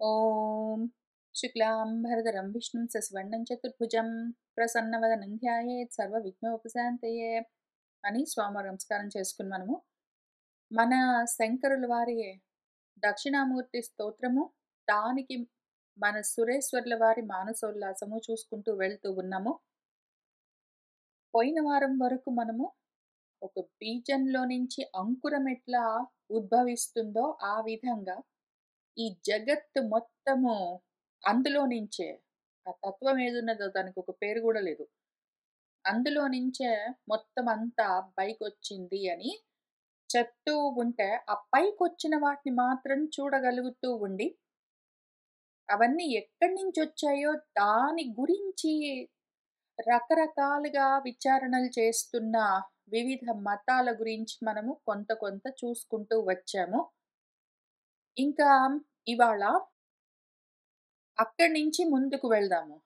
ఓం శుక్లాంబరధరం విష్ణుం శశివర్ణం చతుర్భుజం ప్రసన్నవదనం ధ్యాయేత్ సర్వవిఘ్నోపశాంతయే అని స్వామి నమస్కారం చేసుకుని మన శంకరుల వారి దక్షిణామూర్తి స్తోత్రము, దానికి మన సురేశ్వర్ల వారి మానసోల్లాసము చూసుకుంటూ వెళ్తూ ఉన్నాము. పోయిన వారం వరకు మనము ఒక బీజంలో నుంచి అంకురం ఎట్లా ఉద్భవిస్తుందో ఆ విధంగా ఈ జగత్తు మొత్తము అందులో నుంచే, ఆ తత్వం ఏదున్నదో దానికి ఒక పేరు కూడా లేదు, అందులో నుంచే మొత్తం అంతా పైకొచ్చింది అని చెప్తూ ఉంటే, ఆ పైకొచ్చిన వాటిని మాత్రం చూడగలుగుతూ ఉండి అవన్నీ ఎక్కడి నుంచి వచ్చాయో దాని గురించి రకరకాలుగా విచారణలు చేస్తున్న వివిధ మతాల గురించి మనము కొంత కొంత చూసుకుంటూ వచ్చాము. ఇంకా ఇవాళ అక్కడి నుంచి ముందుకు వెళ్దాము.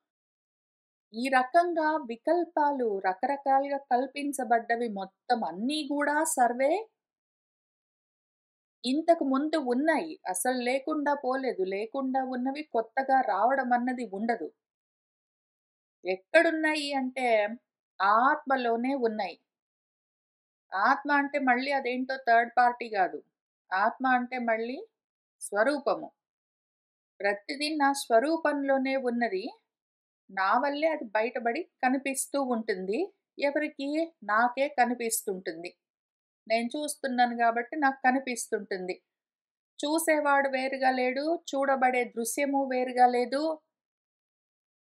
ఈ రకంగా వికల్పాలు రకరకాలుగా కల్పించబడ్డవి మొత్తం అన్నీ గూడా సర్వే ఇంతకు ముందు ఉన్నాయి. అసలు లేకుండా పోలేదు. లేకుండా ఉన్నవి కొత్తగా రావడం అన్నది ఉండదు. ఎక్కడున్నాయి అంటే ఆత్మలోనే ఉన్నాయి. ఆత్మ అంటే మళ్ళీ అదేంటో థర్డ్ పార్టీ గాదు. ఆత్మ అంటే మళ్ళీ స్వరూపము. ప్రతిదీ నా స్వరూపంలోనే ఉన్నది. నా వల్లే అది బయటబడి కనిపిస్తూ ఉంటుంది. ఎవరికి? నాకే కనిపిస్తుంటుంది. నేను చూస్తున్నాను గాబట్టి నాకు కనిపిస్తుంటుంది. చూసేవాడు వేరుగా లేడు. చూడబడే దృశ్యము వేరుగా లేదు.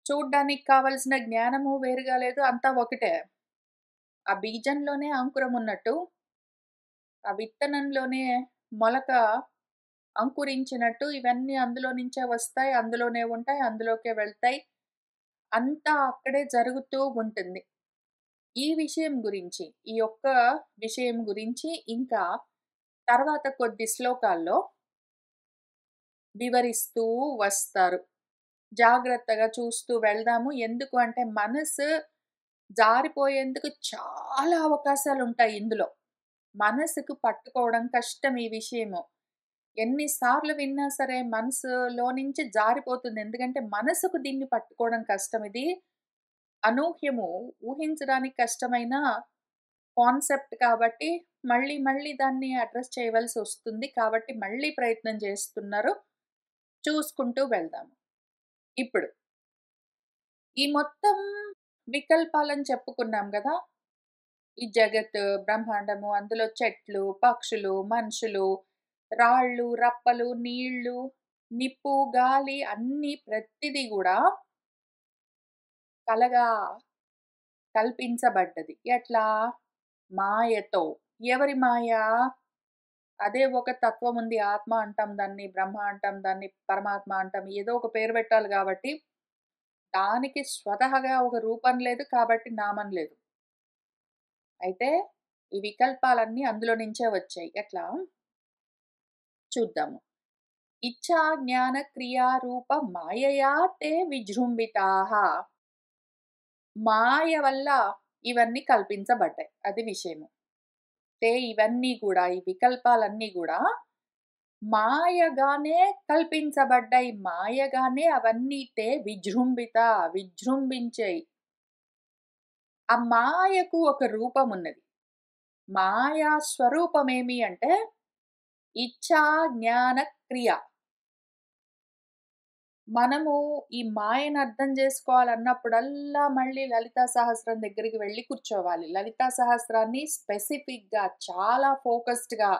చూడ్డానికి కావలసిన జ్ఞానము వేరుగా లేదు. అంతా ఒకటే. ఆ బీజంలోనే అంకురం ఉన్నట్టు, ఆ విత్తనంలోనే మొలక అంకురించినట్టు ఇవన్నీ అందులో నుంచే వస్తాయి. అందులోనే ఉంటాయి. అందులోకే వెళ్తాయి. అంతా అక్కడే జరుగుతూ ఉంటుంది. ఈ విషయం గురించి, ఈ యొక్క విషయం గురించి ఇంకా తర్వాత కొద్ది శ్లోకాల్లో వివరిస్తూ వస్తారు. జాగ్రత్తగా చూస్తూ వెళ్దాము. ఎందుకు అంటే మనసు జారిపోయేందుకు చాలా అవకాశాలుంటాయి ఇందులో. మనసుకు పట్టుకోవడం కష్టం ఈ విషయము. ఎన్ని సార్లు విన్నా సరే మనసులో నుంచి జారిపోతుంది. ఎందుకంటే మనసుకు దీన్ని పట్టుకోవడం కష్టం. ఇది అనూహ్యము. ఊహించడానికి కష్టమైన కాన్సెప్ట్ కాబట్టి మళ్ళీ మళ్ళీ దాన్ని అడ్రెస్ చేయవలసొస్తుంది. కాబట్టి మళ్ళీ ప్రయత్నం చేస్తున్నారు. చూసుకుంటూ వెళ్దాము. ఇప్పుడు ఈ మొత్తం వికల్పాలని చెప్పుకున్నాం గదా! ఈ జగత్తు, బ్రహ్మాండము, అందులో చెట్లు, పక్షులు, మనుషులు, రాళ్ళు, రప్పలు, నీళ్ళు, నిప్పు, గాలి అన్నీ ప్రతిది గూడా కలగా కల్పించబడ్డది. ఎట్లా? మాయతో. ఎవరి మాయ? అదే ఒక తత్వం ఉంది. ఆత్మ అంటాం దాన్ని, బ్రహ్మ అంటాం దాన్ని, పరమాత్మ అంటాం. ఏదో ఒక పేరు పెట్టాలి గాబట్టి, దానికి స్వతహాగా ఒక రూపం లేదు కాబట్టి నామం లేదు. అయితే ఈ వికల్పాలన్నీ అందులో నుంచే వచ్చాయి. ఎట్లా? చూద్దాము. ఇచ్చా జ్ఞాన క్రియా రూప మాయయా తే విజృంభితాః. మాయ వల్ల ఇవన్నీ కల్పించబడ్డాయి. అది విషయము. ఇవన్నీ గూడా ఈ వికల్పాలన్నీ గూడా మాయగానే కల్పించబడ్డాయి. మాయగానే అవన్నీ విజృంభించాయి. ఆ మాయకు ఒక రూపం ఉన్నది. మాయా స్వరూపమేమి అంటే ఇచ్చా, జ్ఞాన, క్రియ. మనము ఈ మాయను అర్థం జేసుకోవాలన్నప్పుడల్లా మళ్ళీ లలితా సహస్రం దగ్గరికి వెళ్లి కూర్చోవాలి. లలితా సహస్రాన్ని స్పెసిఫిక్‌గా చాలా ఫోకస్డ్‌గా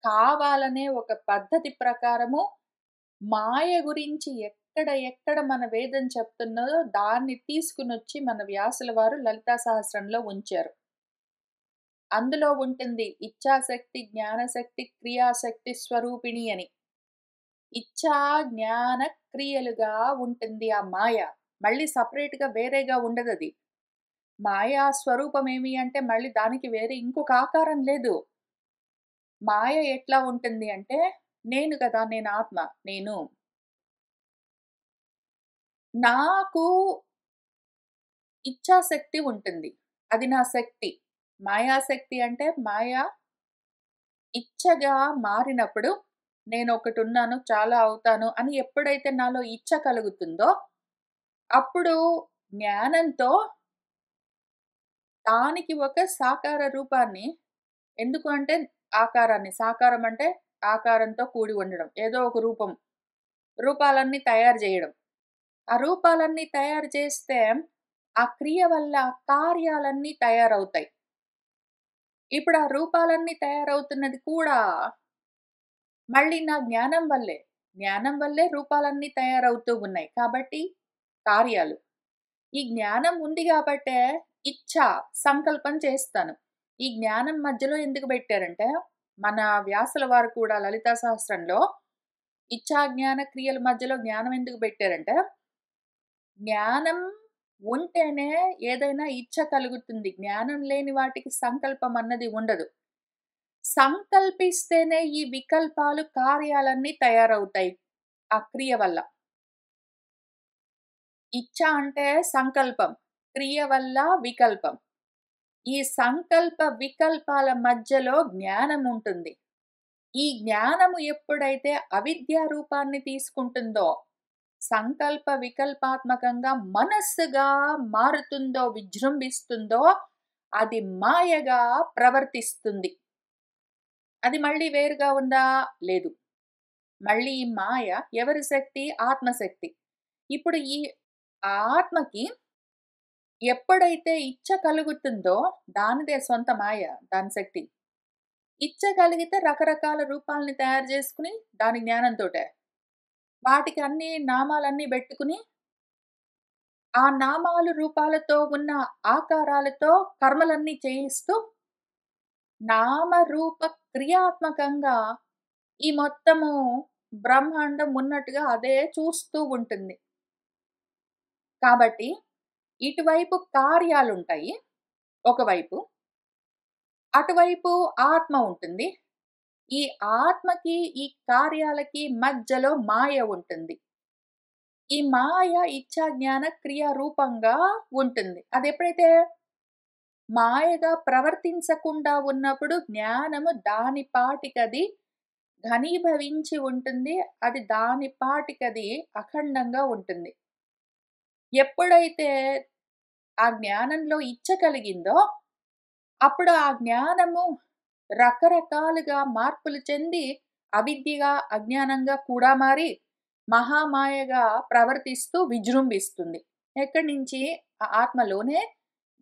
కావాలనే ఒక పద్ధతి ప్రకారము మాయ గురించి ఎక్కడ ఎక్కడ మన వేదం చెప్తున్నదో దాన్ని తీసుకొనొచ్చి మన వ్యాసుల వారు లలితా సహస్రంలో ఉంచారు. అందులో ఉంటుంది ఇచ్ఛాశక్తి, జ్ఞానశక్తి, క్రియాశక్తి స్వరూపిణి అని. ఇచ్ఛా, జ్ఞాన, క్రియలుగా ఉంటుంది ఆ మాయ. మళ్ళీ సెపరేట్‌గా వేరేగా ఉండదది. మాయా స్వరూపమేమి అంటే మళ్ళీ దానికి వేరే ఇంకొక ఆకారం లేదు. మాయ ఎట్లా ఉంటుంది అంటే నేను కదా! నేను ఆత్మ. నేను. నాకు ఇచ్ఛాశక్తి ఉంటుంది. అది నా శక్తి. మాయాశక్తి అంటే మాయ ఇచ్ఛగా మారినప్పుడు నేనొకటున్నాను, చాలా అవుతాను అని ఎప్పుడైతే నాలో ఇచ్చ కలుగుతుందో, అప్పుడు జ్ఞానంతో దానికి ఒక సాకార రూపాన్ని ఎందుకు అంటే ఆకారాన్ని. సాకారం అంటే ఆకారంతో కూడి ఉండడం. ఏదో ఒక రూపం. రూపాలన్నీ తయారు జేయడం. ఆ రూపాలన్నీ తయారు చేస్తే, ఆ క్రియ వల్ల కార్యాలన్నీ తయారవుతాయి. ఇప్పుడు ఆ రూపాలన్నీ తయారవుతున్నది కూడా మళ్ళీ నా జ్ఞానం వల్లే. జ్ఞానం వల్లే రూపాలన్నీ తయారవుతూ ఉన్నాయి. కాబట్టి కార్యాలు. ఈ జ్ఞానం ఉంది గాబట్టే ఇచ్ఛ, సంకల్పం చేస్తాను. ఈ జ్ఞానం మధ్యలో ఎందుకు బెట్టారంటే, మన వ్యాసుల వారు కూడా లలితా సహస్రంలో ఇచ్ఛా, జ్ఞాన క్రియల మధ్యలో జ్ఞానం ఎందుకు బెట్టారంటే, జ్ఞానం ఉంటేనే ఏదైనా ఇచ్ఛ కలుగుతుంది. జ్ఞానం లేని వాటికి సంకల్పం అన్నది ఉండదు. సంకల్పిస్తేనే ఈ వికల్పాలు, కార్యాలన్నీ తయారవుతాయి. ఆ క్రియ వల్ల. ఇచ్ఛ అంటే సంకల్పం. క్రియ వల్ల వికల్పం. ఈ సంకల్ప, వికల్పాల మధ్యలో జ్ఞానముంటుంది. ఈ జ్ఞానము ఎప్పుడైతే అవిద్యా రూపాన్ని తీసుకుంటుందో, సంకల్ప వికల్పాత్మకంగా మనస్సుగా మారుతుందో, విజృంభిస్తుందో, అది మాయగా ప్రవర్తిస్తుంది. అది మళ్ళీ వేరుగా ఉందా? లేదు. మళ్ళీ ఈ మాయ ఎవరి శక్తి? ఆత్మశక్తి. ఇప్పుడు ఈ ఆత్మకి ఎప్పుడైతే ఇచ్చ కలుగుతుందో దానిదే సొంత మాయ, దాని శక్తి. ఇచ్చ కలిగితే రకరకాల రూపాల్ని తయారు చేసుకొని దాని జ్ఞానంతోటే. వాటికి అన్ని నామాలన్నీ బెట్టుకుని, ఆ నామాలు రూపాలతో ఉన్న ఆకారాలతో కర్మలన్నీ చేయిస్తూ, నామ రూప క్రియాత్మకంగా ఈ మొత్తము బ్రహ్మాండం ఉన్నట్టుగా అదే చూస్తూ ఉంటుంది. కాబట్టి ఇటువైపు కార్యాలుంటాయి ఒకవైపు. అటువైపు ఆత్మ ఉంటుంది. ఈ ఆత్మకి, ఈ కార్యాలకి మధ్యలో మాయ ఉంటుంది. ఈ మాయ ఇచ్చా జ్ఞాన క్రియా రూపంగా ఉంటుంది. అదెప్పుడైతే మాయగా ప్రవర్తించకుండా ఉన్నప్పుడు జ్ఞానము దాని పాటికది ఘనీభవించి ఉంటుంది. అది దాని పాటికది అఖండంగా ఉంటుంది. ఎప్పుడైతే ఆ జ్ఞానంలో ఇచ్చ కలిగిందో, అప్పుడు ఆ జ్ఞానము రకరకాలుగా మార్పులు చెంది, అవిద్యగా, అజ్ఞానంగా కూడా మారి, మహామాయగా ప్రవర్తిస్తూ విజృంభిస్తుంది. ఎక్కడి నుంచి? ఆ ఆత్మలోనే,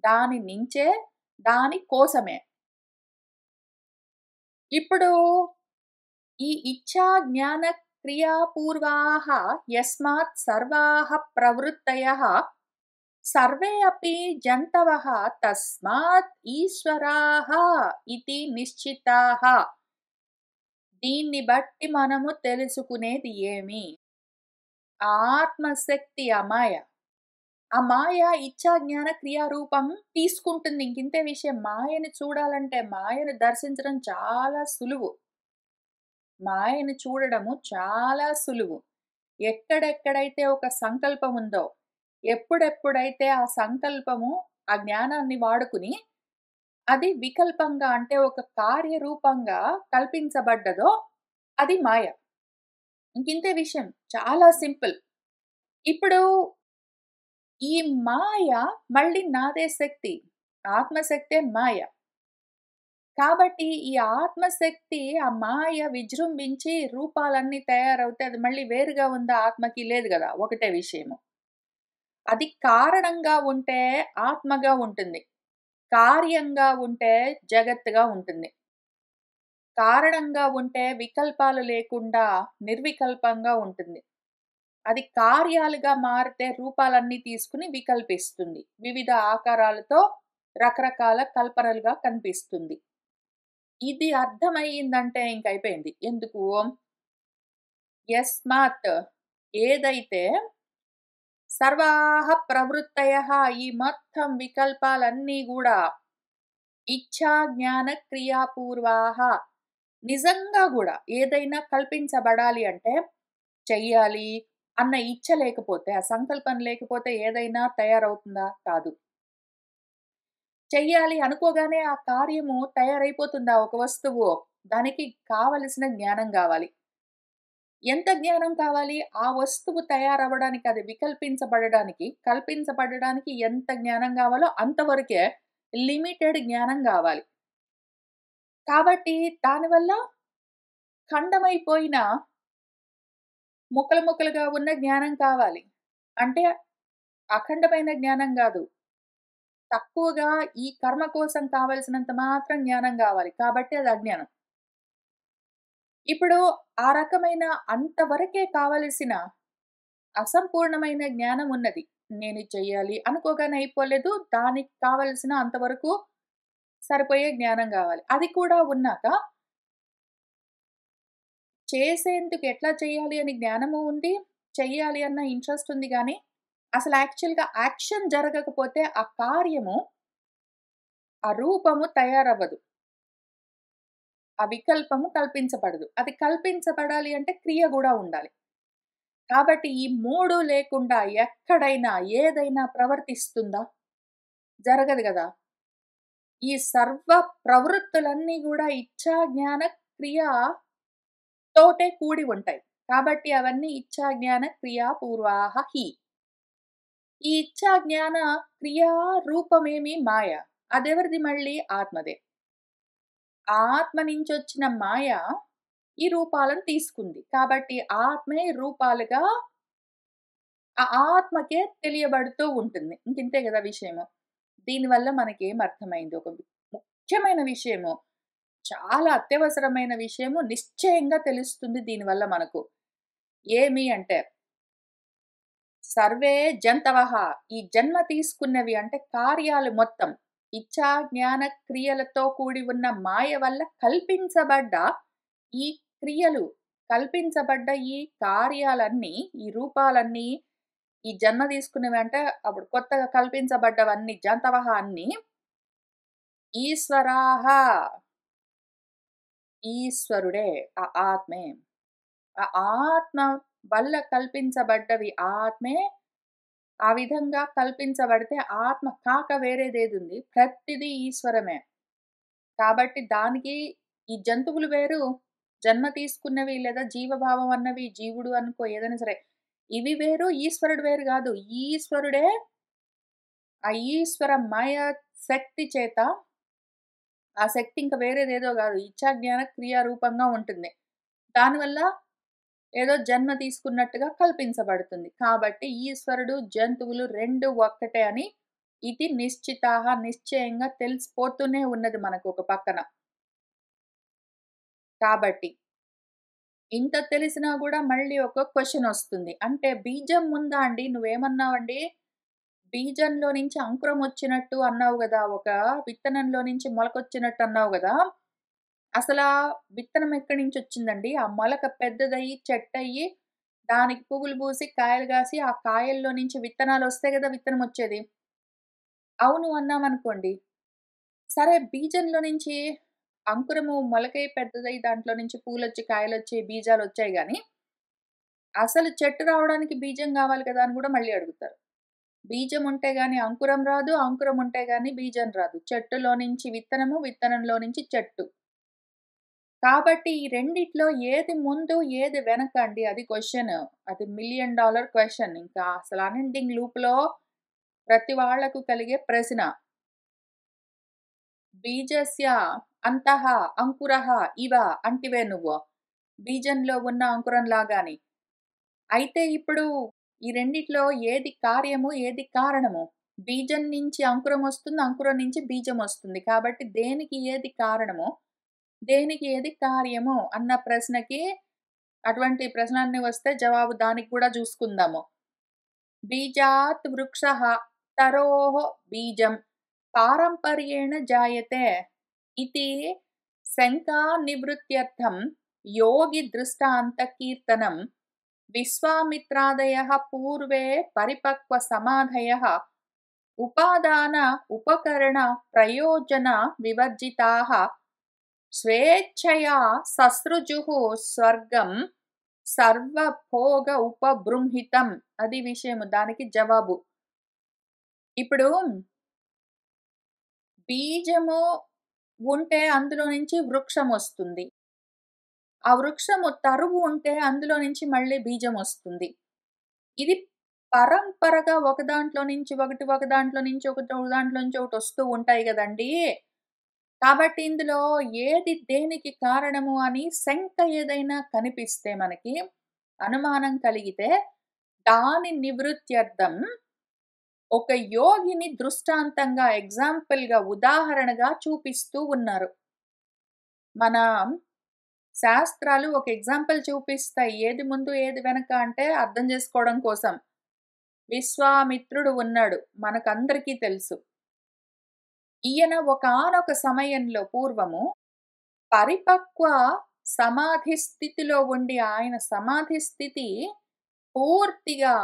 దాని నించే, దాని కోసమే. ఇప్పుడు ఈ ఇచ్ఛా, జ్ఞాన, క్రియాపూర్వాః యస్మాత్ సర్వాః ప్రవృత్తయః సర్వే అపి జంతవః తస్మాత్ ఈశ్వరాః ఇతి నిశ్చితాః. దీన్ని బట్టి మనము తెలుసుకునేది ఏమి? ఆత్మశక్తి అమాయ. ఆ మాయ ఇచ్చా జ్ఞాన క్రియారూపం తీసుకుంటుంది. ఇంకింతే విషయం. మాయని చూడాలంటే, మాయను దర్శించడం చాలా సులువు. మాయను చూడడము చాలా సులువు. ఎక్కడెక్కడైతే ఒక సంకల్పం ఉందో, ఎప్పుడెప్పుడైతే ఆ సంకల్పము, ఆ జ్ఞానాన్ని వాడుకుని, అది వికల్పంగా అంటే ఒక కార్యరూపంగా కల్పించబడ్డదో, అది మాయ. ఇంకింతే విషయం. చాలా సింపుల్. ఇప్పుడు ఈ మాయ మళ్ళీ నాదే శక్తి. ఆత్మశక్తే మాయ. కాబట్టి ఈ ఆత్మశక్తి ఆ మాయ విజృంభించి రూపాలన్నీ తయారవుతే అది మళ్ళీ వేరుగా ఉందా ఆత్మకి? లేదు గదా! ఒకటే విషయము. అది కారణంగా ఉంటే ఆత్మగా ఉంటుంది. కార్యంగా ఉంటే జగత్తుగా ఉంటుంది. కారణంగా ఉంటే వికల్పాలు లేకుండా నిర్వికల్పంగా ఉంటుంది. అది కార్యాలుగా మారితే రూపాలన్నీ తీసుకొని వికల్పిస్తుంది. వివిధ ఆకారాలతో రకరకాల కల్పనలుగా కనిపిస్తుంది. ఇది అర్థమయ్యిందంటే ఇంకయిపోయింది. ఎందుకు? యస్మాత్ ఏదైతే సర్వాః ప్రవృత్తయః ఈ మొత్తం వికల్పాలన్నీ గూడా ఇచ్ఛా, జ్ఞాన, క్రియాపూర్వాః నిజంగా గూడా ఏదైనా కల్పించబడాలి అంటే చెయ్యాలి అన్న ఇచ్చ లేకపోతే, ఆ సంకల్పం లేకపోతే ఏదైనా తయారవుతుందా? కాదు. చెయ్యాలి అనుకోగానే ఆ కార్యము తయారైపోతుందా ఒక వస్తువు? దానికి కావలసిన జ్ఞానం గావాలి. ఎంత జ్ఞానం కావాలి? ఆ వస్తువు తయారవ్వడానికి, అది వికల్పించబడడానికి, కల్పించబడడానికి ఎంత జ్ఞానం గావాలో అంతవరకే లిమిటెడ్ జ్ఞానం గావాలి. కాబట్టి దానివల్ల ఖండమైపోయిన ముక్కలు ముక్కలుగా ఉన్న జ్ఞానం కావాలి. అంటే అఖండమైన జ్ఞానం గాదు. తక్కువగా ఈ కర్మ కోసం కావాల్సినంత మాత్రం జ్ఞానం గావాలి. కాబట్టి అది అజ్ఞానం. ఇప్పుడు ఆ రకమైన అంతవరకే కావలసిన అసంపూర్ణమైన జ్ఞానం ఉన్నది. నేను ఇది చెయ్యాలి అనుకోగానే అయిపోలేదు. దానికి కావలసిన అంతవరకు సరిపోయే జ్ఞానం గావాలి. అది కూడా ఉన్నాక చేసేందుకు ఎట్లా చేయాలి అని జ్ఞానము ఉంది. చెయ్యాలి అన్న ఇంట్రెస్ట్ ఉంది గానీ, అసలు యాక్చువల్‌గా యాక్షన్ జరగకపోతే ఆ కార్యము, ఆ రూపము తయారవ్వదు. ఆ వికల్పము కల్పించబడదు. అది కల్పించబడాలి అంటే క్రియ గూడా ఉండాలి. కాబట్టి ఈ 3 లేకుండా ఎక్కడైనా ఏదైనా ప్రవర్తిస్తుందా? జరగదు గదా! ఈ సర్వ ప్రవృత్తులన్నీ గూడా ఇచ్ఛా, జ్ఞాన, క్రియ తోటే కూడి ఉంటాయి. కాబట్టి అవన్నీ ఇచ్ఛా, జ్ఞాన, క్రియా పూర్వాహ హి. ఈ ఇచ్ఛా, జ్ఞాన, క్రియా రూపమేమి మాయ. అదెవరిది మళ్ళీ? ఆత్మదే. ఆ ఆత్మ నుంచొచ్చిన మాయ ఈ రూపాలను తీసుకుంది. కాబట్టి ఆత్మే రూపాలుగా ఆ ఆత్మకే తెలియబడుతూ ఉంటుంది. ఇంకింతే గదా విషయము. దీనివల్ల మనకేం అర్థమైంది? ఒక ముఖ్యమైన విషయము, చాలా అత్యవసరమైన విషయము నిశ్చయంగా తెలుస్తుంది దీనివల్ల మనకు. ఏమి అంటే, సర్వే జంతవః, ఈ జన్మ తీసుకున్నవి అంటే కార్యాలు మొత్తం, ఇచ్ఛా, జ్ఞాన, క్రియలతో కూడి ఉన్న మాయ వల్ల కల్పించబడ్డ ఈ క్రియలు, కల్పించబడ్డ ఈ కార్యాలన్నీ, ఈ రూపాలన్నీ, ఈ జన్మ తీసుకున్నవి అంటే అప్పుడు కొత్తగా కల్పించబడ్డవన్నీ జంతవః అన్నీ ఈశ్వరాః, ఈశ్వరుడే, ఆ ఆత్మే. ఆ ఆత్మ వల్ల కల్పించబడ్డవి ఆత్మే. ఆ విధంగా కల్పించబడితే ఆత్మ కాక వేరేదేదుంది? ప్రతిదీ ఈశ్వరమే. కాబట్టి దానికి ఈ జంతువులు వేరు, జన్మ తీసుకున్నవి లేదా జీవభావం అన్నవి జీవుడు అనుకో ఏదైనా సరే. ఇవి వేరు, ఈశ్వరుడు వేరు గాదు. ఈశ్వరుడే ఆ ఈశ్వరమయ శక్తి చేత, ఆ శక్తి ఇంక వేరేదేదో గాదు. ఇచ్ఛా, జ్ఞాన, క్రియా రూపంగా ఉంటుంది. దానివల్ల ఏదో జన్మ తీసుకున్నట్టుగా కల్పించబడుతుంది. కాబట్టి ఈశ్వరుడు, జంతువులు 2 ఒక్కటే అని ఇది నిశ్చితాః, నిశ్చయంగా తెలిసిపోతూనే ఉన్నది మనకు ఒక పక్కన. కాబట్టి ఇంత తెలిసినా గూడా మళ్ళీ ఒక క్వెషనొస్తుంది. అంటే బీజం ఉందా అండి? నువ్వేమన్నావండి? బీజంలో నుంచి అంకురం వచ్చినట్టు అన్నావు గదా! ఒక విత్తనంలో నుంచి మొలకొచ్చినట్టు అన్నావు గదా! అసలా విత్తనం ఎక్కడి నుంచొచ్చిందండి? ఆ మొలక పెద్దదయ్యి, చెట్టయ్యి, దానికి పువ్వులు పూసి, కాయలు గాసి, ఆ కాయల్లో నుంచి విత్తనాలొస్తే గదా విత్తనమొచ్చేది. అవును అన్నామనుకోండి. సరే బీజంలో నుంచి అంకురము మొలకై పెద్దదై దాంట్లో నుంచి పూలొచ్చి, కాయలొచ్చి, బీజాలొచ్చాయి గానీ, అసలు చెట్టు రావడానికి బీజం గావాలి కదా! అని గూడా మళ్ళీ అడుగుతారు. బీజం ఉంటే గాని అంకురం రాదు, అంకురం ఉంటే గాని బీజం రాదు. చెట్టులో నుంచి విత్తనము, విత్తనంలో నుంచి చెట్టు. కాబట్టి ఈ రెండిట్లో ఏది ముందు, ఏది వెనక అండి? అది క్వెషన్. అది మిలియన్ డాలర్ క్వెషన్. ఇంకా అసలు అన్‌ఎండింగ్ లూప్‌లో ప్రతి వాళ్ళకు కలిగే ప్రశ్న. బీజస్య అంతః అంకురః ఇవ అంటివే నువ్వు. బీజంలో ఉన్న అంకురం లాగాని. అయితే ఇప్పుడు ఈ రెండిట్లో ఏది కార్యము, ఏది కారణము? బీజం నుంచి అంకురం వస్తుంది, అంకురం నుంచి బీజం వస్తుంది. కాబట్టి దేనికి ఏది కారణమో, దేనికి ఏది కార్యమో అన్న ప్రశ్నకి అటువంటి ప్రశ్నలన్నీ వస్తే జవాబు దానికి కూడా జూసుకుందాము. బీజాత్ వృక్షః తరోః బీజం పారంపర్యేణ జాయతే ఇతి శంకా నివృత్త్యర్థం యోగి దృష్టాంత కీర్తనం విశ్వామిత్రాదయః పూర్వే పరిపక్వ సమాధయః ఉపాదాన ఉపకరణ ప్రయోజన వివర్జితాః స్వేచ్ఛయా ససృజుః స్వర్గం సర్వభోగ ఉపబృంహితం. అది విషయము. దానికి జవాబు. ఇప్పుడు బీజము ఉంటే అందులో నుంచి వృక్షమొస్తుంది. ఆ వృక్షము తరువు ఉంటే అందులో నుంచి మళ్ళీ బీజమొస్తుంది. ఇది పరంపరగా ఒక దాంట్లో నుంచి ఒకటి, ఒక దాంట్లో నుంచి ఒకటి, ఒక దాంట్లో నుంచి ఒకటొస్తూ ఉంటాయి గదండీ! కాబట్టి ఇందులో ఏది దేనికి కారణము అని శంక ఏదైనా కనిపిస్తే మనకి, అనుమానం కలిగితే, దాని నివృత్త్యర్థం ఒక యోగిని దృష్టాంతంగా, ఎగ్జాంపుల్‌గా, ఉదాహరణగా చూపిస్తూ ఉన్నారు. మన శాస్త్రాలు ఒక ఎగ్జాంపుల్ చూపిస్తాయి. ఏది ముందు, ఏది వెనక అంటే అర్థం జేసుకోవడం కోసం. విశ్వామిత్రుడు ఉన్నాడు. మనకందరికీ తెలుసు. ఈయన ఒకానొక సమయంలో పూర్వము పరిపక్వ సమాధి స్థితిలో ఉండి, ఆయన సమాధి స్థితి పూర్తిగా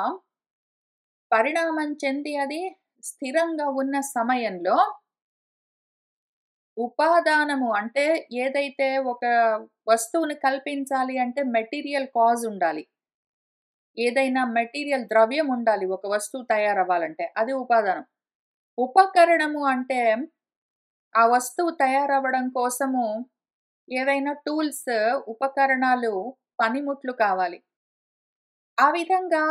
పరిణామం చెంది అది స్థిరంగా ఉన్న సమయంలో ఉపాదానము అంటే ఏదైతే ఒక వస్తువుని కల్పించాలి అంటే మెటీరియల్ కాజ్ ఉండాలి. ఏదైనా మెటీరియల్ ద్రవ్యం ఉండాలి ఒక వస్తువు తయారవ్వాలంటే. అది ఉపాదానం. ఉపకరణము అంటే ఆ వస్తువు తయారవ్వడం కోసము ఏవైనా టూల్స్, ఉపకరణాలు, పనిముట్లు కావాలి. ఆ విధంగా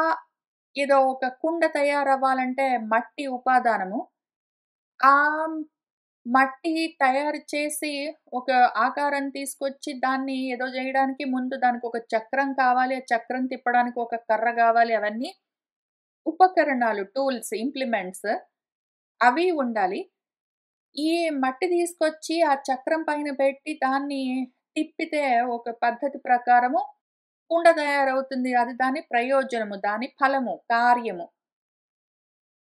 ఏదో ఒక కుండ తయారవ్వాలంటే మట్టి ఉపాదానము. ఆ మట్టి తయారు చేసి ఒక ఆకారం తీసుకొచ్చి దాన్ని ఏదో జేయడానికి ముందు దానికొక చక్రం కావాలి. ఆ చక్రం తిప్పడానికి ఒక కర్ర గావాలి. అవన్నీ ఉపకరణాలు, టూల్స్, ఇంప్లిమెంట్స్ అవి ఉండాలి. ఈ మట్టి తీసుకొచ్చి ఆ చక్రం పైన పెట్టి దాన్ని తిప్పితే ఒక పద్ధతి ప్రకారము కుండ తయారవుతుంది. అది దాని ప్రయోజనము, దాని ఫలము, కార్యము.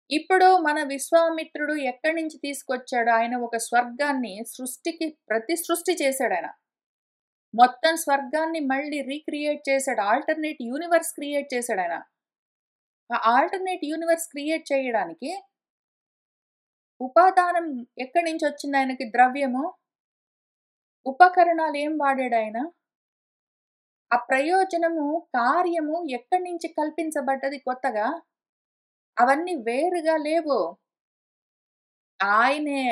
ఇప్పుడు మన విశ్వామిత్రుడు ఎక్కడి నుంచి తీసుకొచ్చాడు? ఆయన ఒక స్వర్గాన్ని సృష్టికి సృష్టి చేశాడాయన. మొత్తం స్వర్గాన్ని మళ్ళీ రీక్రియేట్ చేశాడు. ఆల్టర్‌నేట్ యూనివర్స్ క్రియేట్ చేశాడాయన. ఆ ఆల్టర్‌నేట్ యూనివర్స్ క్రియేట్ చేయడానికి ఉపాదానం ఎక్కడి నుంచొచ్చింది ఆయనకి ద్రవ్యము? ఉపకరణాలు ఏం వాడాడాయన? ఆ ప్రయోజనము, కార్యము ఎక్కడి నుంచి కల్పించబడ్డది కొత్తగా? అవన్నీ వేరుగా లేవు. ఆయనే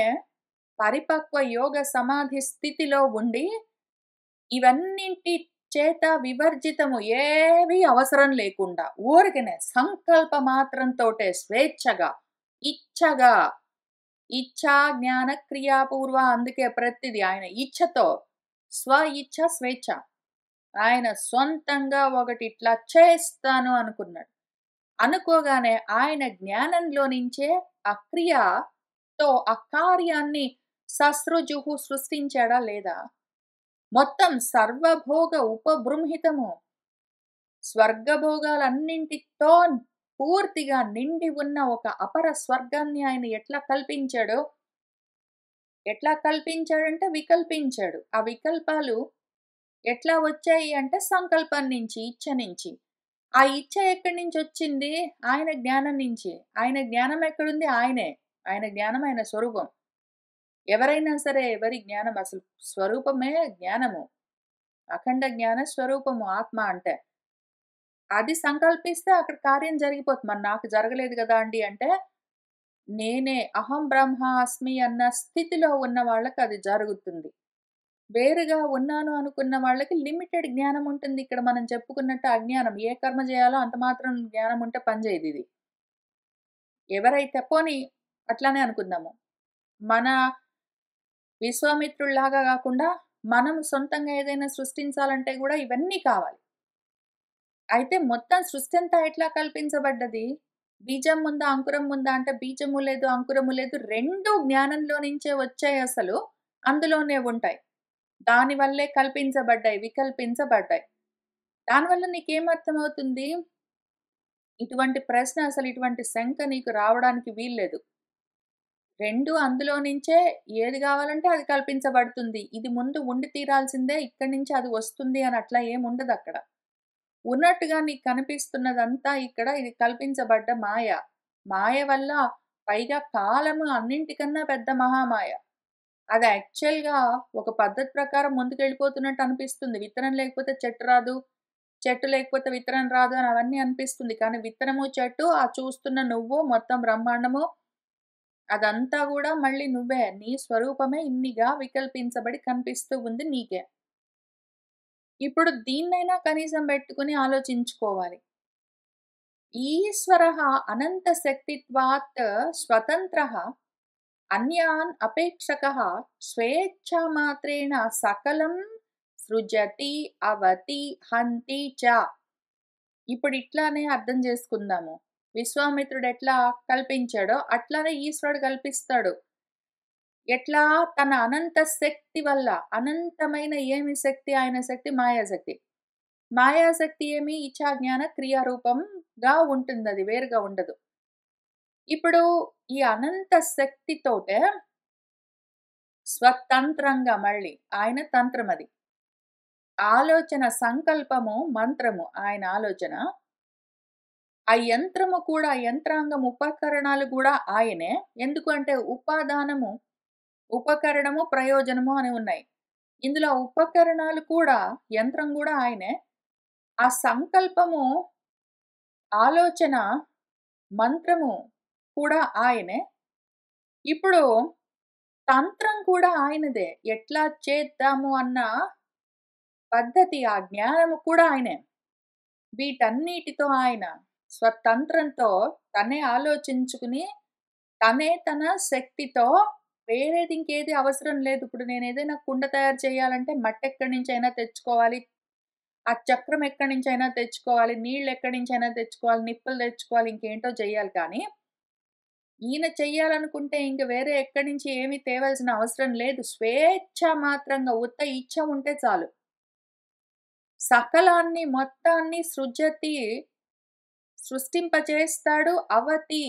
పరిపక్వ యోగ సమాధి స్థితిలో ఉండి, ఇవన్నింటి చేత వివర్జితము ఏవి అవసరం లేకుండా, ఊరికనే సంకల్ప మాత్రంతోటే స్వేచ్ఛగా, ఇచ్ఛగా, ఇచ్ఛా, జ్ఞాన, క్రియాపూర్వ అందుకే ప్రతిది ఆయన ఇచ్ఛతో, స్వ ఇచ్ఛ, స్వేచ్ఛ. ఆయన సొంతంగా ఒకటి ఇట్లా చేస్తాను అనుకున్నాడు. అనుకోగానే ఆయన జ్ఞానంలో నుంచే ఆ క్రియతో ఆ కార్యాన్ని ససృజుహు సృష్టించాడా లేదా? మొత్తం సర్వభోగ ఉపబృంహితము. స్వర్గభోగాలన్నింటితో పూర్తిగా నిండి ఉన్న ఒక అపర స్వర్గాన్ని ఆయన ఎట్లా కల్పించాడంటే వికల్పించాడు. ఆ వికల్పాలు ఎట్లా వచ్చాయి అంటే సంకల్పం నుంచి, ఇచ్ఛ నుంచి. ఆ ఇచ్ఛ ఎక్కడి నుంచొచ్చింది? ఆయన జ్ఞానం నుంచి. ఆయన జ్ఞానం ఎక్కడుంది? ఆయనే. ఆయన జ్ఞానం ఆయన స్వరూపం. ఎవరైనా సరే ఎవరి జ్ఞానం అసలు స్వరూపమే జ్ఞానము. అఖండ జ్ఞాన స్వరూపము ఆత్మ అంటే. అది సంకల్పిస్తే అక్కడ కార్యం జరిగిపోతుంది. మరి నాకు జరగలేదు గదా అండి అంటే, నేనే అహం బ్రహ్మాస్మి అన్న స్థితిలో ఉన్న వాళ్ళకి అది జరుగుతుంది. వేరుగా ఉన్నాను అనుకున్న వాళ్ళకి లిమిటెడ్ జ్ఞానం ఉంటుంది. ఇక్కడ మనం చెప్పుకున్నట్టు అజ్ఞానం. ఏ కర్మ చేయాలో అంత మాత్రం జ్ఞానం ఉంటే పని చేయదిది. ఎవరైతే పోనీ అట్లానే అనుకుందాము. మన విశ్వామిత్రుడిలాగా గాకుండా, మనం సొంతంగా ఏదైనా సృష్టించాలంటే గూడా ఇవన్నీ కావాలి. అయితే మొత్తం సృష్టి అంతా ఎట్లా కల్పించబడ్డది? బీజం ముందా? అంకురం ముందా? అంటే బీజము లేదు, అంకురము లేదు. 2 జ్ఞానంలో నుంచే వచ్చాయసలు. అందులోనే ఉంటాయి. దాని వల్లే కల్పించబడ్డాయి, వికల్పించబడ్డాయి. దానివల్ల నీకేమర్థమవుతుంది? ఇటువంటి ప్రశ్న అసలు ఇటువంటి శంక నీకు రావడానికి వీల్లేదు. 2 అందులో నుంచే ఏది గావాలంటే అది కల్పించబడుతుంది. ఇది ముందు ఉండి తీరాల్సిందే, ఇక్కడి నుంచి అది వస్తుంది అని అట్లా ఏముండదక్కడ. ఉన్నట్టుగా నీకు కనిపిస్తున్నదంతా ఇక్కడ ఇది కల్పించబడ్డ మాయ. మాయ వల్ల పైగా కాలము అన్నింటికన్నా పెద్ద మహామాయ. అది యాక్చువల్‌గా ఒక పద్ధతి ప్రకారం ముందుకెళ్ళిపోతున్నట్టు అనిపిస్తుంది. విత్తనం లేకపోతే చెట్టు రాదు. చెట్టు లేకపోతే విత్తనం రాదు అని అవన్నీ అనిపిస్తుంది. కానీ విత్తనము, చెట్టు, ఆ చూస్తున్న నువ్వు, మొత్తం బ్రహ్మాండము అదంతా గూడా మళ్ళీ నువ్వే. నీ స్వరూపమే ఇన్నిగా వికల్పించబడి కనిపిస్తూ ఉంది నీకే. ఇప్పుడు దీన్నైనా కనీసం పెట్టుకొని ఆలోచించుకోవాలి. ఈశ్వరः అనంతశక్తిత్వాత్ స్వతంత్రः అన్యాన్ అపేక్షకः స్వేచ్ఛామాత్రేణ సకలం సృజతి, అవతి, హంతి చ. ఇప్పుడు ఇట్లానే అర్థం చేసుకుందాము. విశ్వామిత్రుడు ఎట్లా కల్పించాడో అట్లానే ఈశ్వరుడు కల్పిస్తాడు. ఎట్లా? తన అనంత శక్తి వల్ల. అనంతమైన ఏమి శక్తి? ఆయన శక్తి మాయాశక్తి. మాయాశక్తి ఏమి? ఇచ్ఛా జ్ఞాన క్రియారూపంగా ఉంటుందది. వేరుగా ఉండదు. ఇప్పుడు ఈ అనంత శక్తితోటే స్వతంత్రంగా మళ్ళీ ఆయన తంత్రమది. ఆలోచన, సంకల్పము, మంత్రము ఆయన ఆలోచన. ఆ యంత్రము కూడా, యంత్రాంగం, ఉపకరణాలు గూడా ఆయనే. ఎందుకు అంటే ఉపాదానము, ఉపకరణము, ప్రయోజనము అని ఉన్నాయి. ఇందులో ఉపకరణాలు కూడా, యంత్రం గూడా ఆయనే. ఆ సంకల్పము, ఆలోచన, మంత్రము కూడా ఆయనే. ఇప్పుడు తంత్రం కూడా ఆయనదే. ఎట్లా చేద్దాము అన్న పద్ధతి, ఆ జ్ఞానము కూడా ఆయనే. వీటన్నిటితో ఆయన స్వతంత్రంతో తనే ఆలోచించుకుని, తనే తన శక్తితో వేరేది ఇంకేది అవసరం లేదు. ఇప్పుడు నేనేదైనా కుండ తయారు చేయాలంటే మట్టెక్కడి నుంచైనా తెచ్చుకోవాలి. ఆ చక్రం ఎక్కడి నుంచైనా తెచ్చుకోవాలి. నీళ్ళెక్కడి నుంచైనా తెచ్చుకోవాలి. నిప్పులు తెచ్చుకోవాలి. ఇంకేంటో చెయ్యాలి కానీ, ఈయన చెయ్యాలనుకుంటే ఇంక వేరే ఎక్కడి నుంచి ఏమి తేవాల్సిన అవసరం లేదు. స్వేచ్ఛ మాత్రంగా ఉత్త ఇచ్ఛ ఉంటే చాలు. సకలాన్ని మొత్తాన్ని సృజతి, సృష్టింపచేస్తాడు. అవతి,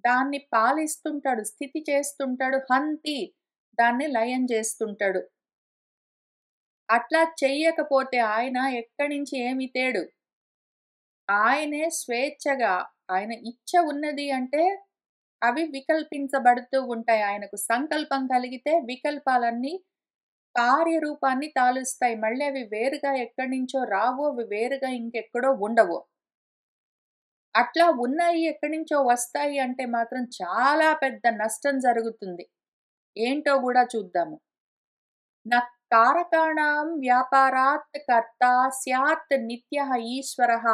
దాన్ని పాలిస్తుంటాడు, స్థితి చేస్తుంటాడు. హంతి, దాన్ని లయం చేస్తుంటాడు. అట్లా చెయ్యకపోతే ఆయన ఎక్కడి నుంచి ఏమి తేడు. ఆయనే స్వేచ్ఛగా, ఆయన ఇచ్ఛ ఉన్నది అంటే అవి వికల్పించబడుతూ ఉంటాయి. ఆయనకు సంకల్పం కలిగితే వికల్పాలన్నీ కార్యరూపాన్ని తాలుస్తాయి. మళ్ళీ అవి వేరుగా ఎక్కడి నుంచో రావు. అవి వేరుగా ఇంకెక్కడో ఉండవు. అట్లా ఉన్నాయి ఎక్కడి నుంచో వస్తాయి అంటే మాత్రం చాలా పెద్ద నష్టం జరుగుతుంది. ఏంటో గూడా చూద్దాము. న కారకాణాం వ్యాపారాత్ కర్తా స్యాత్ నిత్యః ఈశ్వరః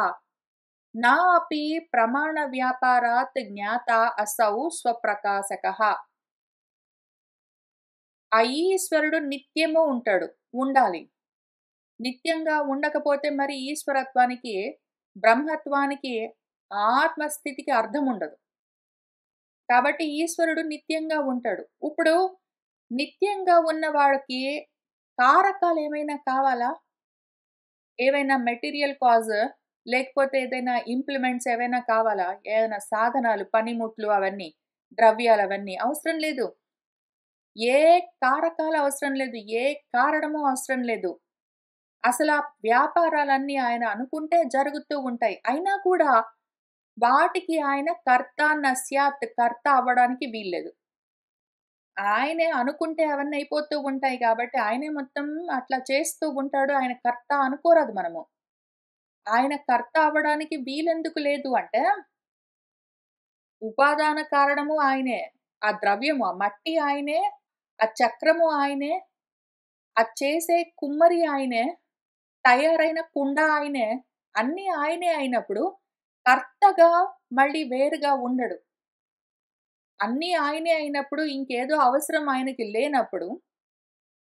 నా అపి ప్రమాణ వ్యాపారాత్ జ్ఞాతా అసౌ స్వప్రకాశకః. ఆ ఈశ్వరుడు నిత్యము ఉంటాడు. ఉండాలి. నిత్యంగా ఉండకపోతే మరి ఈశ్వరత్వానికి, బ్రహ్మత్వానికి, ఆత్మస్థితికి అర్థం ఉండదు. కాబట్టి ఈశ్వరుడు నిత్యంగా ఉంటాడు. ఇప్పుడు నిత్యంగా ఉన్న వాడికి కారకాలు ఏమైనా కావాలా? ఏవైనా మెటీరియల్ కాజ్, లేకపోతే ఏదైనా ఇంప్లిమెంట్స్ ఏవైనా కావాలా? ఏదైనా సాధనాలు, పనిముట్లు అవన్నీ, ద్రవ్యాలు అవన్నీ అవసరం లేదు. ఏ కారకాలు అవసరం లేదు. ఏ కారణము అవసరం లేదు. అసలా వ్యాపారాలన్నీ ఆయన అనుకుంటే జరుగుతూ ఉంటాయి. అయినా కూడా వాటికి ఆయన కర్త నస్యాత్, కర్త అవ్వడానికి వీల్లేదు. ఆయనే అనుకుంటే అవన్నీ అయిపోతూ ఉంటాయి కాబట్టి ఆయనే మొత్తం అట్లా చేస్తూ ఉంటాడు. ఆయన కర్త అనుకోరాదు మనము. ఆయన కర్త అవ్వడానికి వీలెందుకు లేదు అంటే, ఉపాదాన కారణము ఆయనే. ఆ ద్రవ్యము, ఆ మట్టి ఆయనే, ఆ చక్రము ఆయనే, అది చేసే కుమ్మరి ఆయనే, తయారైన కుండ ఆయనే, అన్నీ ఆయనే అయినప్పుడు కర్తగా మళ్ళీ వేరుగా ఉండడు. అన్నీ ఆయనే అయినప్పుడు ఇంకేదో అవసరం ఆయనకి లేనప్పుడు,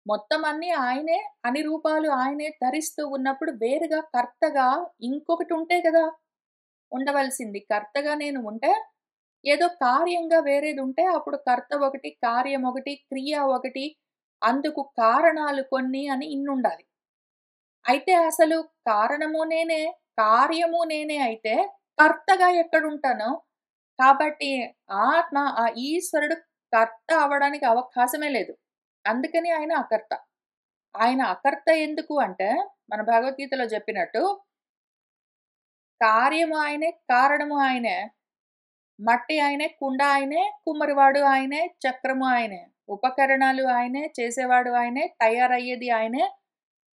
మొత్తం అన్నీ ఆయనే, అన్ని రూపాలు ఆయనే ధరిస్తూ ఉన్నప్పుడు వేరుగా కర్తగా ఇంకొకటి ఉంటే కదా ఉండవలసింది. కర్తగా నేను ఉంటే ఏదో కార్యంగా వేరేది ఉంటే అప్పుడు కర్త ఒకటి, కార్యం ఒకటి, క్రియ ఒకటి, అందుకు కారణాలు కొన్ని అని ఇన్నుండాలి. అయితే అసలు కారణము నేనే, కార్యము నేనే అయితే కర్తగా ఎక్కడుంటాను? కాబట్టి ఆత్మ, ఆ ఈశ్వరుడు కర్త అవ్వడానికి అవకాశమే లేదు. అందుకని ఆయన అకర్త. ఆయన అకర్త ఎందుకు అంటే, మన భగవద్గీతలో చెప్పినట్టు కార్యము ఆయనే, కారణము ఆయనే. మట్టి ఆయనే, కుండ ఆయనే, కుమ్మరివాడు ఆయనే, చక్రము ఆయనే. ఉపకరణాలు ఆయనే, చేసేవాడు ఆయనే, తయారయ్యేది ఆయనే.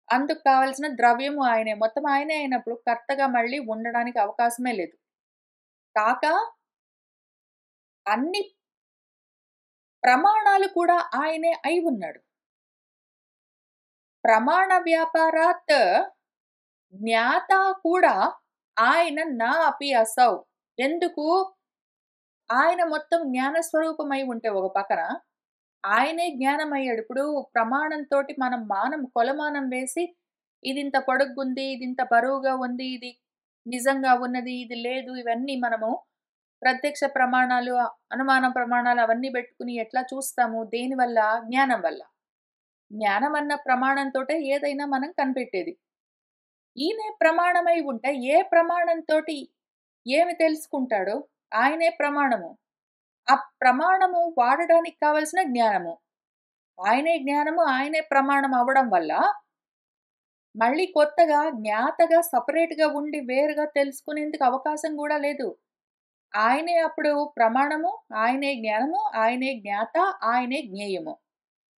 అందుకు కావాల్సిన ద్రవ్యము ఆయనే. మొత్తం ఆయనే అయినప్పుడు కర్తగా మళ్ళీ ఉండడానికి అవకాశమే లేదు. కాక అన్ని ప్రమాణాలు కూడా ఆయనే అయి ఉన్నాడు. ప్రమాణ వ్యాపారాత్ జ్ఞాత కూడా ఆయన నా అపి అసౌ. ఎందుకు? ఆయన మొత్తం జ్ఞాన స్వరూపమై ఉంటే ఒక పక్కన, ఆయనే జ్ఞానమయ్యాడు. ఇప్పుడు ప్రమాణంతోటి మనం కొలమానం వేసి, ఇదింత పొడుగ్గుంది, ఇదింత బరువుగా ఉంది, ఇది నిజంగా ఉన్నది, ఇది లేదు, ఇవన్నీ మనము ప్రత్యక్ష ప్రమాణాలు, అనుమాన ప్రమాణాలు అవన్నీ బెట్టుకుని ఎట్లా చూస్తాము? దేనివల్ల? జ్ఞానం వల్ల. జ్ఞానం అన్న ప్రమాణంతోటే ఏదైనా మనం కనిపెట్టేది. ఈయనే ప్రమాణమై ఉంటే, ఏ ప్రమాణంతోటి ఏమి తెలుసుకుంటాడో ఆయనే ప్రమాణము. ఆ ప్రమాణము వాడడానికి కావాల్సిన జ్ఞానము. ఆయనే జ్ఞానము, ఆయనే ప్రమాణం అవ్వడం వల్ల, మళ్ళీ కొత్తగా జ్ఞాతగా సెపరేట్‌గా ఉండి వేరుగా తెలుసుకునేందుకు అవకాశం గూడా లేదు. ఆయనే అప్పుడు ప్రమాణము, ఆయనే జ్ఞానము, ఆయనే జ్ఞాత, ఆయనే జ్ఞేయము.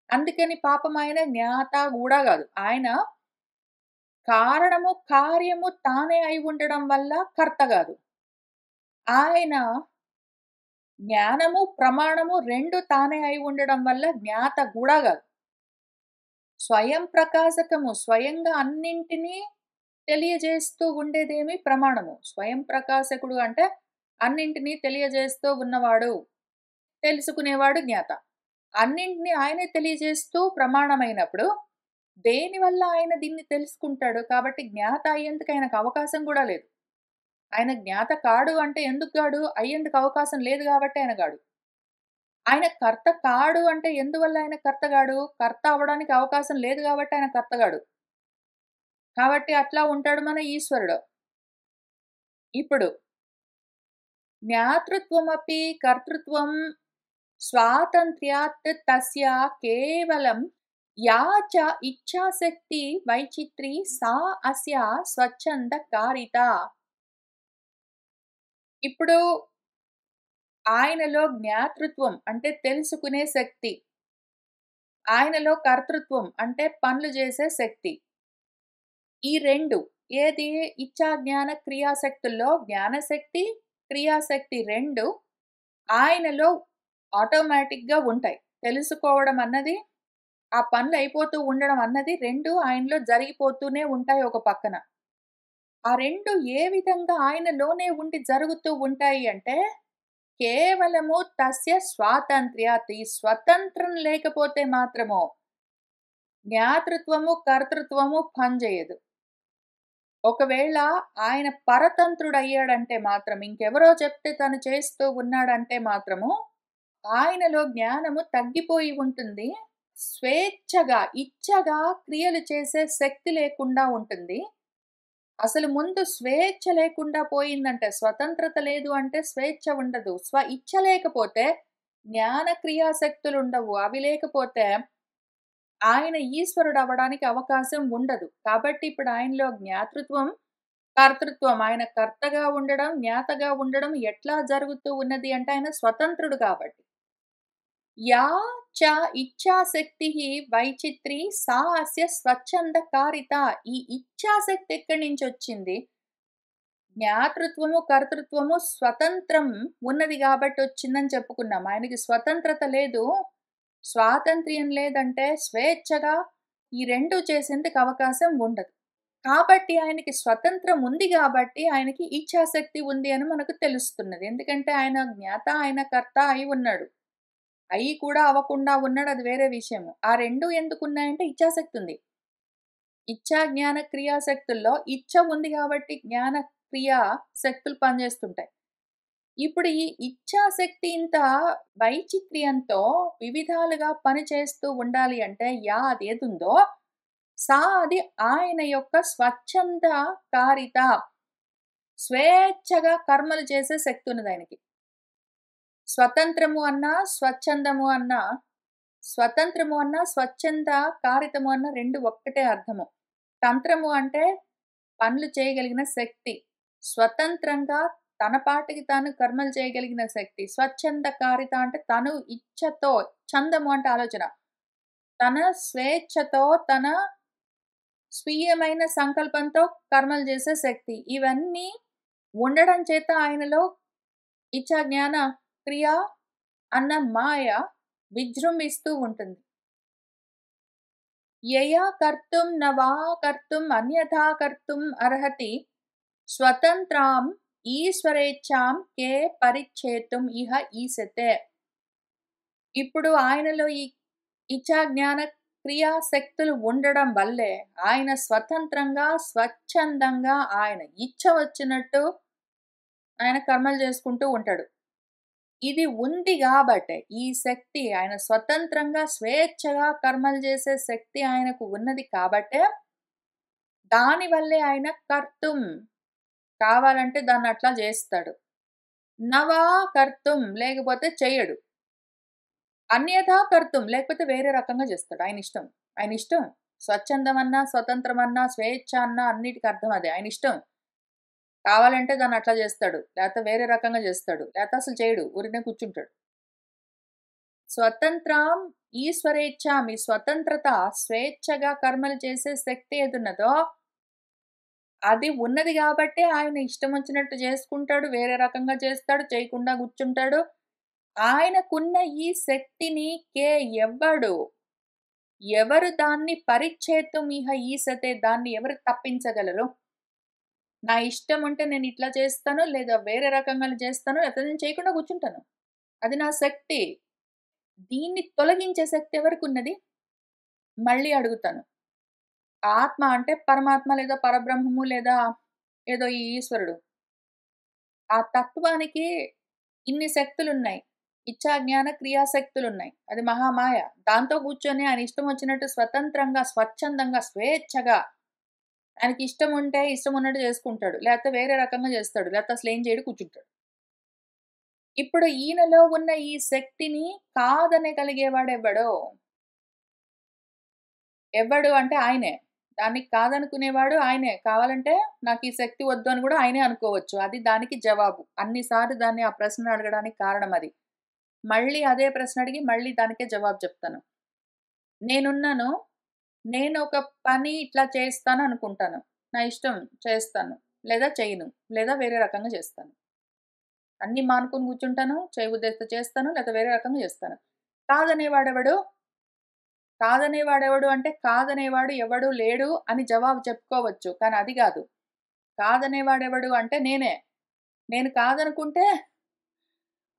అందుకని పాపం ఆయన జ్ఞాత గూడా గాదు. ఆయన కారణము, కార్యము తానే అయి ఉండడం వల్ల కర్త గాదు. ఆయన జ్ఞానము, ప్రమాణము 2 తానే అయి ఉండడం వల్ల జ్ఞాత గూడా గాదు. స్వయం ప్రకాశకము. స్వయంగా అన్నింటినీ తెలియజేస్తూ ఉండేదేమి ప్రమాణము. స్వయం ప్రకాశకుడు అంటే అన్నింటినీ తెలియజేస్తూ ఉన్నవాడు. తెలుసుకునేవాడు జ్ఞాత. అన్నింటిని ఆయనే తెలియజేస్తూ ప్రమాణమైనప్పుడు, దేనివల్ల ఆయన దీన్ని తెలుసుకుంటాడు? కాబట్టి జ్ఞాత అయ్యేందుకు ఆయనకు అవకాశం గూడా లేదు. ఆయన జ్ఞాత కాడు అంటే ఎందుకు గాడు? అయ్యేందుకు అవకాశం లేదు గాబట్టి ఆయన గాడు. ఆయన కర్త కాడు అంటే ఎందువల్ల ఆయన కర్త గాడు? కర్త అవ్వడానికి అవకాశం లేదు గాబట్టి ఆయన కర్త గాడు. కాబట్టి అట్లా ఉంటాడు మన ఈశ్వరుడు. ఇప్పుడు జ్ఞాతృత్వమపి కర్తృత్వం స్వాతంత్ర్యాత్ తస్య కేవలం యా చ ఇచ్ఛాశక్తి వైచిత్రి సా అస్య స్వచ్ఛంద కారిత. ఇప్పుడు ఆయనలో జ్ఞాతృత్వం అంటే తెలుసుకునే శక్తి. ఆయనలో కర్తృత్వం అంటే పనులు చేసే శక్తి. ఈ 2 ఏది ఇచ్చా జ్ఞాన క్రియాశక్తుల్లో జ్ఞానశక్తి, క్రియాశక్తి 2 ఆయనలో ఆటోమేటిక్‌గా ఉంటాయి. తెలుసుకోవడం అన్నది, ఆ పనులు అయిపోతూ ఉండడం అన్నది 2 ఆయనలో జరిగిపోతూనే ఉంటాయి ఒక పక్కన. ఆ 2 ఏ విధంగా ఆయనలోనే ఉండి జరుగుతూ ఉంటాయి అంటే, కేవలము తస్య స్వాతంత్ర్యాత్. ఈ స్వతంత్రం లేకపోతే మాత్రము జ్ఞాతృత్వము, కర్తృత్వము పనిజేయదు. ఒకవేళ ఆయన పరతంత్రుడయ్యాడంటే మాత్రం, ఇంకెవరో చెప్తే తను చేస్తూ ఉన్నాడంటే మాత్రము, ఆయనలో జ్ఞానము తగ్గిపోయి ఉంటుంది. స్వేచ్ఛగా, ఇచ్చగా క్రియలు చేసే శక్తి లేకుండా ఉంటుంది. అసలు ముందు స్వేచ్ఛ లేకుండా పోయిందంటే, స్వతంత్రత లేదు అంటే స్వేచ్ఛ ఉండదు. ఇచ్చ లేకపోతే జ్ఞాన క్రియాశక్తులుండవు. అవి లేకపోతే ఆయన ఈశ్వరుడవ్వడానికి అవకాశం ఉండదు. కాబట్టి ఇప్పుడు ఆయనలో జ్ఞాతృత్వం, కర్తృత్వం, ఆయన కర్తగా ఉండడం, జ్ఞాతగా ఉండడం ఎట్లా జరుగుతూ ఉన్నది అంటే ఆయన స్వతంత్రుడు కాబట్టి. యా చ ఇచ్ఛాశక్తిః వైచిత్రి సా అస్య స్వచ్ఛందకారిత. ఈ ఇచ్ఛాశక్తి ఎక్కడి నుంచొచ్చింది? జ్ఞాతృత్వము, కర్తృత్వము స్వతంత్రం ఉన్నది గాబట్టి వచ్చిందని చెప్పుకున్నాం. ఆయనకి స్వతంత్రత లేదు. స్వాతంత్ర్యం లేదంటే స్వేచ్ఛగా ఈ 2 చేసేందుకు అవకాశం ఉండదు. కాబట్టి ఆయనకి స్వతంత్రం ఉంది గాబట్టి ఆయనకి ఇచ్ఛాశక్తి ఉంది అని మనకు తెలుస్తున్నది. ఎందుకంటే ఆయన జ్ఞాత, ఆయన కర్త అయి ఉన్నాడు. అయ్యి కూడా అవ్వకుండా ఉన్నాడు అది వేరే విషయము. ఆ 2 ఎందుకున్నాయంటే ఇచ్ఛాశక్తి ఉంది. ఇచ్ఛా, జ్ఞాన, క్రియాశక్తుల్లో ఇచ్ఛ ఉంది గాబట్టి జ్ఞాన, క్రియా శక్తులు పనిజేస్తుంటాయి. ఇప్పుడు ఈ ఇచ్ఛాశక్తి ఇంత వైచిత్ర్యంతో వివిధాలుగా పనిచేస్తూ ఉండాలి అంటే అదేదుందో అది ఆయన యొక్క స్వచ్ఛంద కారిత. స్వేచ్ఛగా కర్మలు చేసే శక్తి ఉన్నదాయనకి. స్వతంత్రము అన్నా, స్వచ్ఛందము అన్నా, స్వతంత్రము అన్నా, స్వచ్ఛంద కారితము అన్న 2 ఒక్కటే అర్థము. తంత్రము అంటే పనులు చేయగలిగిన శక్తి. స్వతంత్రంగా తన పాటికి తాను కర్మలు చేయగలిగిన శక్తి. స్వచ్ఛంద కారిత అంటే తను ఇచ్ఛతో, ఛందము అంటే ఆలోచన. తన స్వేచ్ఛతో, తన స్వీయమైన సంకల్పంతో కర్మలు చేసే శక్తి. ఇవన్నీ ఉండడం చేత ఆయనలో ఇచ్చ, జ్ఞాన, క్రియ అన్న మాయ విజృంభిస్తూ ఉంటుంది. యయా కర్తుం న వా కర్తుం అన్యథా కర్తుం అర్హతి స్వతంత్రాం ఈశ్వరేచ్ఛాం కే పరిచ్ఛేతుం ఇహ ఈసతే. ఇప్పుడు ఆయనలో ఈ ఇచ్చా జ్ఞాన క్రియాశక్తులు ఉండడం వల్లే ఆయన స్వతంత్రంగా, స్వచ్ఛందంగా ఆయన ఇచ్చ వచ్చినట్టు ఆయన కర్మలు చేసుకుంటూ ఉంటాడు. ఇది ఉంది గాబట్టే, ఈ శక్తి ఆయన స్వతంత్రంగా, స్వేచ్ఛగా కర్మలు చేసే శక్తి ఆయనకు ఉన్నది కాబట్టే, దానివల్లే ఆయన కర్తుం కావాలంటే దాన్నట్లా జేస్తాడు. నవా కర్తుం లేకపోతే చెయ్యడు. అన్యథా కర్తుం లేకపోతే వేరే రకంగా జేస్తాడు. ఆయనిష్టం. ఆయనిష్టం. స్వచ్ఛందమన్నా, స్వతంత్రమన్నా, స్వేచ్ఛ అన్నా అన్నిటికి అర్థం అదే. ఆయనిష్టం. కావాలంటే దాన్నట్లా జేస్తాడు. లేతే వేరే రకంగా జేస్తాడు. లేతే అసలు చేయడు. ఊరికనే కూర్చుంటాడు. స్వతంత్రం ఈశ్వరేచ్ఛాం ఈ స్వతంత్రత, స్వేచ్ఛగా కర్మలు చేసే శక్తి ఏదున్నదో, అది ఉన్నది గాబట్టే ఆయన ఇష్టమొచ్చినట్టు జేసుకుంటాడు. వేరే రకంగా చేస్తాడు. చేయకుండా కూర్చుంటాడు. ఆయనకున్న ఈ శక్తిని ఎవ్వడు, ఎవరు దాన్ని పరిచ్ఛేత్తుం ఇహ ఈసతే దాన్ని ఎవరు తప్పించగలరు? నా ఇష్టముంటే నేనిట్లా చేస్తాను, లేదా వేరే రకంగా చేస్తాను, లేకపోతే నేను చేయకుండా కూర్చుంటాను. అది నా శక్తి. దీన్ని తొలగించే శక్తి ఎవరికున్నది? మళ్ళీ అడుగుతాను. ఆత్మ అంటే పరమాత్మ లేదా పరబ్రహ్మము లేదా ఏదో ఈ ఈశ్వరుడు. ఆ తత్వానికి ఇన్ని శక్తులున్నాయి. ఇచ్చా, జ్ఞాన, క్రియాశక్తులున్నాయి. అది మహామాయ. దాంతో కూర్చొని ఆయన ఇష్టం వచ్చినట్టు స్వతంత్రంగా, స్వచ్ఛందంగా, స్వేచ్ఛగా ఆయనకి ఇష్టం ఉంటే ఇష్టం ఉన్నట్టు చేసుకుంటాడు. లేకపోతే వేరే రకంగా చేస్తాడు. లేకపోతే అసలేం చేయడు కూర్చుంటాడు. ఇప్పుడు ఈయనలో ఉన్న ఈ శక్తిని కాదనగలిగేవాడెవ్వడో? ఎవ్వడు అంటే ఆయనే. దాన్ని కాదనుకునేవాడు ఆయనే. కావాలంటే నాకు ఈ శక్తి వద్దు అని గూడా ఆయనే అనుకోవచ్చు. అది దానికి జవాబు. అన్ని సార్లు దాన్ని ఆ ప్రశ్న అడగడానికి కారణం అది. మళ్ళీ అదే ప్రశ్న అడిగి మళ్ళీ దానికే జవాబు చెప్తాను. నేనున్నాను. నేనొక పని ఇట్లా చేస్తాను అనుకుంటాను. నా ఇష్టం చేస్తాను. లేదా చెయ్యను. లేదా వేరే రకంగా చేస్తాను. అన్నీ మానుకొని కూర్చుంటాను. చేయబుద్ధేస్తే చేస్తాను. లేతే వేరే రకంగా చేస్తాను. కాదనేవాడెవడు? కాదనేవాడెవడు అంటే, కాదనేవాడు ఎవడు లేడు అని జవాబు చెప్పుకోవచ్చు. కానీ అది గాదు. కాదనేవాడెవడు అంటే నేనే. నేను కాదనుకుంటే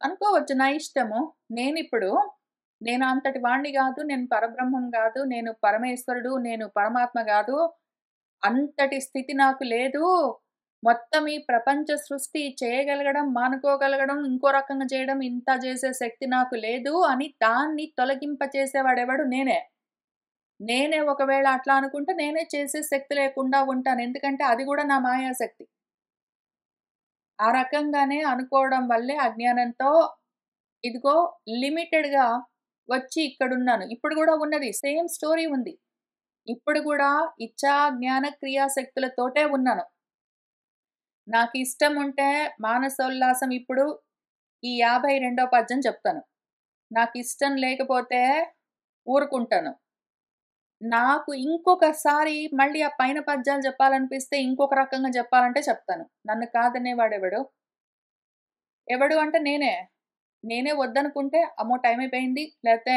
అనుకోవచ్చు నా ఇష్టము. నేనిప్పుడు నేను అంతటి వాడిని గాదు. నేను పరబ్రహ్మం గాదు. నేను పరమేశ్వరుడు. నేను పరమాత్మ గాదు. అంతటి స్థితి నాకు లేదు. మొత్తం ఈ ప్రపంచ సృష్టి చేయగలగడం, మానుకోగలగడం, ఇంకో రకంగా చేయడం, ఇంత చేసే శక్తి నాకు లేదు అని దాన్ని తొలగింపచేసేవాడెవడు? నేనే. నేనే ఒకవేళ అట్లా అనుకుంటే నేనే చేసే శక్తి లేకుండా ఉంటాను. ఎందుకంటే అది గూడా నా మాయాశక్తి. ఆ రకంగానే అనుకోవడం వల్లే అజ్ఞానంతో ఇదిగో లిమిటెడ్‌గా వచ్చి ఇక్కడున్నాను. ఇప్పుడు గూడా ఉన్నది. సేమ్ స్టోరీ ఉంది. ఇప్పుడు గూడా ఇచ్చా, జ్ఞాన, క్రియాశక్తులతోటే ఉన్నాను. నాకిష్టముంటే మానసోల్లాసం ఇప్పుడు ఈ 52వ పద్యం చెప్తాను. నాకిష్టం లేకపోతే ఊరుకుంటాను. నాకు ఇంకొకసారి మళ్ళీ ఆ పైన పద్యాలు జెప్పాలనిపిస్తే ఇంకొక రకంగా జెప్పాలంటే చెప్తాను. నన్ను కాదనేవాడెవడు? ఎవడు అంటే నేనే. నేనే వద్దనుకుంటే అమ్మో! టైమైపోయింది. లేతే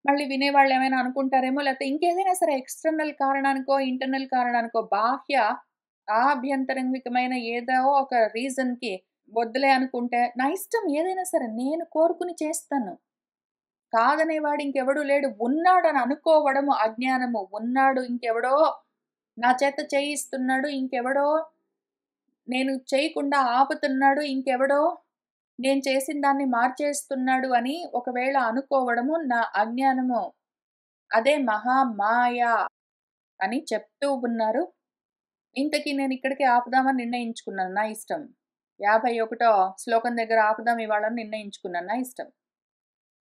మళ్ళీ వినేవాళ్ళేమైనా అనుకుంటారేమో, లేతే ఇంకేదైనా సరే ఎక్స్‌టర్నల్ కారణానికో, ఇంటర్నల్ కారణానికో, బాహ్య ఆభ్యంతరంగికమైన ఏదో ఒక రీజన్‌కి వద్దులే అనుకుంటే, నా ఇష్టం ఏదైనా సరే నేను కోరుకుని చేస్తాను. కాదనేవాడు ఇంకెవడు లేడు. ఉన్నాడని అనుకోవడము అజ్ఞానము. ఉన్నాడు ఇంకెవడో నా చేత చేయిస్తున్నాడు. ఇంకెవడో నేను చేయకుండా ఆపుతున్నాడు. ఇంకెవడో నేను చేసిన దాన్ని మార్చేస్తున్నాడు అని ఒకవేళ అనుకోవడము నా అజ్ఞానము. అదే మహామాయ అని చెప్తూ ఉన్నారు. ఇంతకీ నేనిక్కడికే ఆపుదామని నిర్ణయించుకున్నాను. నా ఇష్టం. 51 శ్లోకం దగ్గర ఆపుదాం ఇవాళని నిర్ణయించుకున్నాను. నా ఇష్టం.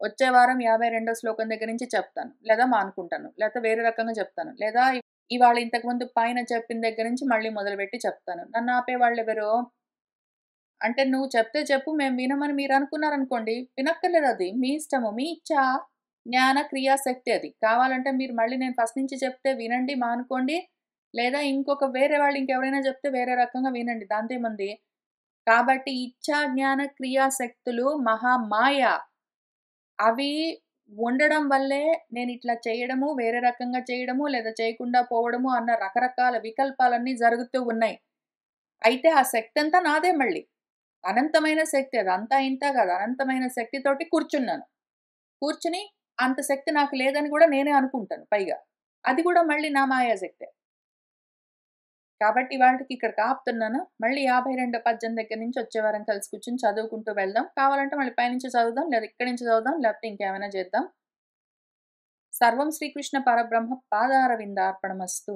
వచ్చే వారం 52 శ్లోకం దగ్గర నుంచి చెప్తాను. లేదా మానుకుంటాను. లేతే వేరే రకంగా చెప్తాను. లేదా ఇవాళ ఇంతకుముందు పైన చెప్పిన దగ్గర నుంచి మళ్ళీ మొదలుపెట్టి చెప్తాను. నన్ను ఆపేవాళ్ళెవరు? అంటే నువ్వు చెప్తే చెప్పు మేము వినమని మీరనుకున్నారనుకోండి, వినక్కర్లేదది. మీ ఇష్టము. మీ ఇచ్చ, జ్ఞాన, క్రియాశక్తి అది. కావాలంటే మీరు మళ్ళీ నేను ఫస్ట్ నుంచి చెప్తే వినండి, మానుకోండి. లేదా ఇంకొక వేరే వాళ్ళు ఇంకెవరైనా చెప్తే వేరే రకంగా వినండి. దాంతేముంది. కాబట్టి ఇచ్చా, జ్ఞాన, క్రియాశక్తులు మహామాయ. అవి ఉండడం వల్లే నేనిట్లా చేయడము, వేరే రకంగా చేయడము, లేదా చేయకుండా పోవడము అన్న రకరకాల వికల్పాలన్నీ జరుగుతూ ఉన్నాయి. అయితే ఆ శక్తంతా నాదే మళ్ళీ. అనంతమైన శక్తి అది. అంతా ఇంతా గాదు. అనంతమైన శక్తితోటి కూర్చున్నాను. కూర్చొని అంత శక్తి నాకు లేదని గూడా నేనే అనుకుంటాను పైగా. అది గూడా మళ్ళీ నా మాయాశక్తే. కాబట్టి ఇవాల్టికి ఇక్కడికి ఆపుతున్నాను. మళ్ళీ 52 పద్యం దగ్గర నుంచి వచ్చే వారం కలిసి కూర్చొని చదువుకుంటూ వెళ్దాం. కావాలంటే మళ్ళీ పైనుంచి చదువుదాం, లేదా ఇక్కడి నుంచి చదువుదాం, లేకపోతే ఇంకేమైనా చేద్దాం. సర్వం శ్రీకృష్ణ పరబ్రహ్మ పాదారవిందార్పణమస్తు.